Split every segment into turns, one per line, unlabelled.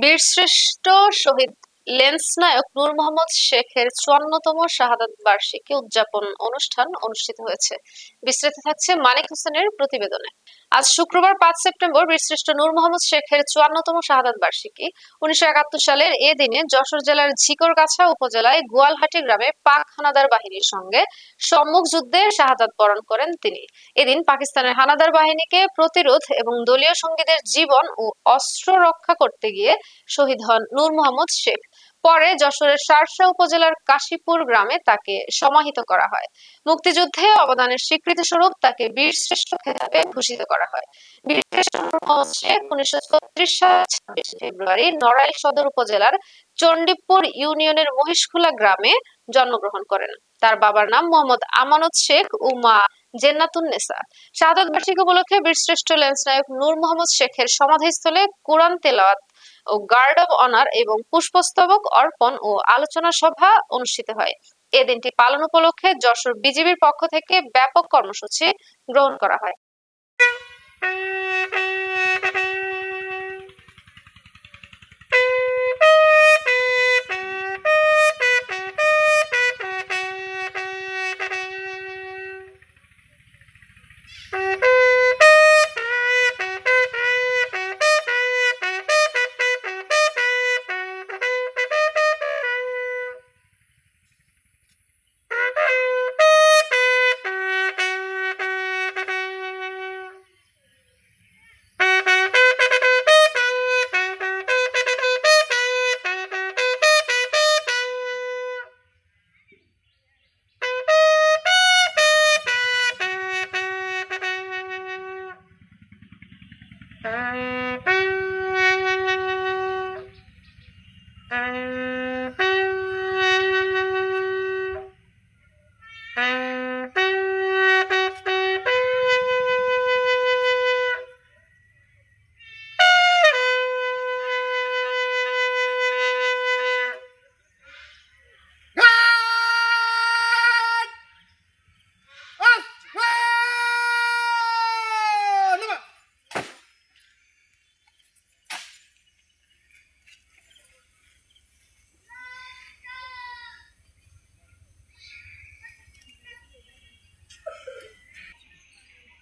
বীরশ্রেষ্ঠ শহীদ লেন্স নায়ক নূর মোহাম্মদ শেখের ৫৪তম শাহাদাত বার্ষিকী উদযাপন অনুষ্ঠান অনুষ্ঠিত হয়েছে। বিস্তারিত থাকছে মানিক হোসেনের প্রতিবেদনে। আজ শুক্রবার ৫ সেপ্টেম্বর বীরশ্রেষ্ঠ নূর মোহাম্মদ শেখের ৫৪তম শাহাদাত বার্ষিকী। ১৯৭১ সালের এ দিনে যশোর জেলার ঝিকরগাছা উপজেলায় গোয়ালহাটি গ্রামে পাক হানাদার বাহিনীর সঙ্গে সম্মুখ যুদ্ধে শাহাদাত বরণ করেন তিনি। এদিন পাকিস্তানের হানাদার বাহিনীকে প্রতিরোধ এবং দলীয় সঙ্গীদের জীবন ও অস্ত্র রক্ষা করতে গিয়ে শহীদ হন নূর মোহাম্মদ শেখ। পরে যশোরের শার্শা উপজেলার কাশীপুর গ্রামে তাকে সমাহিত করা হয়। মুক্তিযুদ্ধে অবদানের স্বীকৃতি স্বরূপ তাকে বীরশ্রেষ্ঠ খেতাবে ভূষিত করা হয়। বীরশ্রেষ্ঠ নূর মোহাম্মদ শেখ ১৯৩৬ সালের ২৬ ফেব্রুয়ারি নড়াইল সদর উপজেলার চণ্ডীপুর ইউনিয়নের মহিষখোলা গ্রামে জন্মগ্রহণ করেন। তার বাবার নাম মোহাম্মদ আমানত শেখ ও মা জেন্নাতুন্নেসা। শাহাদাত বার্ষিকী উপলক্ষে বীরশ্রেষ্ঠ লেন্স নায়ক নূর মোহাম্মদ শেখের সমাধিস্থলে কোরআন তেলাওয়াত ও গার্ড অব অনার এবং পুষ্পস্তবক অর্পণ ও আলোচনা সভা অনুষ্ঠিত হয়। এ দিনটি পালন উপলক্ষে যশোর বিজিবির পক্ষ থেকে ব্যাপক কর্মসূচি গ্রহণ করা হয়।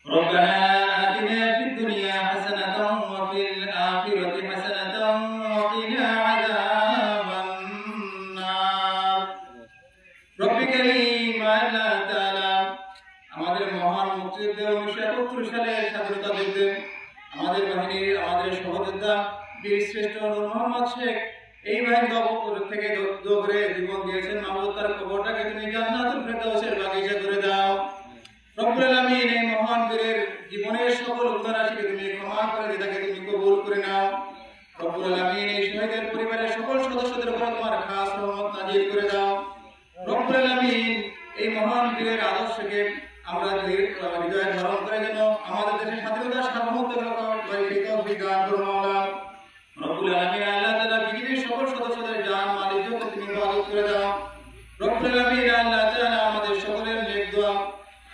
ربنا آتنا في الدنيا حسنة وفي الآخرة حسنة وقنا عذاب النار رب كريم আল্লাহ তাআলা আমাদের মহান মুক্তিযুদ্ধে ১৯৭১ সালের স্বাধীনতা যুদ্ধে আমাদের বাহিনীর আমাদের সহযোদ্ধা বীরশ্রেষ্ঠ নূর মোহাম্মদ শেখ এই বাহিনীর থেকে দৌড়ে জীবন দিয়েছেন। মাওলানা তার কবরটাকে তুমি জান্নাতুল ফেরদাউসের বাগিচা করে দাও। রব্বুল আলামিন এই মহান বীরের জীবনের সকল উদারাশিকে তুমি ক্ষমা করে তাকে তুমি কবুল করে নাও। রব্বুল আলামিন এই শহীদের পরিবারের সকল সদস্যদের উপর তোমার খাস রহমত নাজিল করে দাও। রব্বুল আলামিন এই মহান বীরের আদর্শকে আমরা হৃদয়ে ধারণ করে যেন আমাদের দেশের স্বাধীনতা সার্বভৌমত্ব তৌফিক দান করো মাওলা। রব্বুল আলামিন আল্লাহ তাআলা পৃথিবীর সকল সদস্যদের জান মাল ইজ্জত তুমি হেফাজত করে দাও। রব্বুল আলামিন আল্লাহ তাআলা আমাদের সকলের নেক দোয়া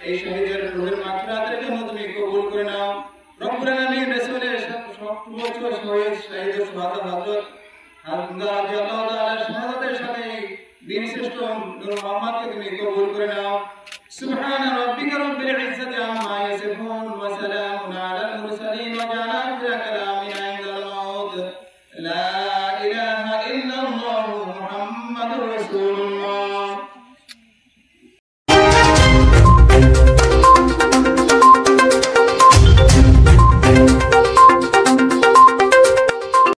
এই শহীদের রূহের মাগফিরাতের জন্য তুমি কবুল করে নাও। রব্বুল আলামিন রাসূলের সর্বোচ্চ শহীদ সুহাদা হযরত হামজা রাদিয়াল্লাহু তাআলা শাহাদাতের সাথে বীরশ্রেষ্ঠ নূর মোহাম্মদকে তুমি কবুল করে নাও। সুবহান রাব্বিকা রাব্বিল ইজ্জাতি আম্মা ইয়াসিফুন ওয়া সালামুন আলাল মুরসালিন ওয়া জানা আখিরা কালামিনা ইনদাল মাউত লা ইলাহা ইল্লাল্লাহু মুহাম্মাদুর রাসূলুল্লাহ।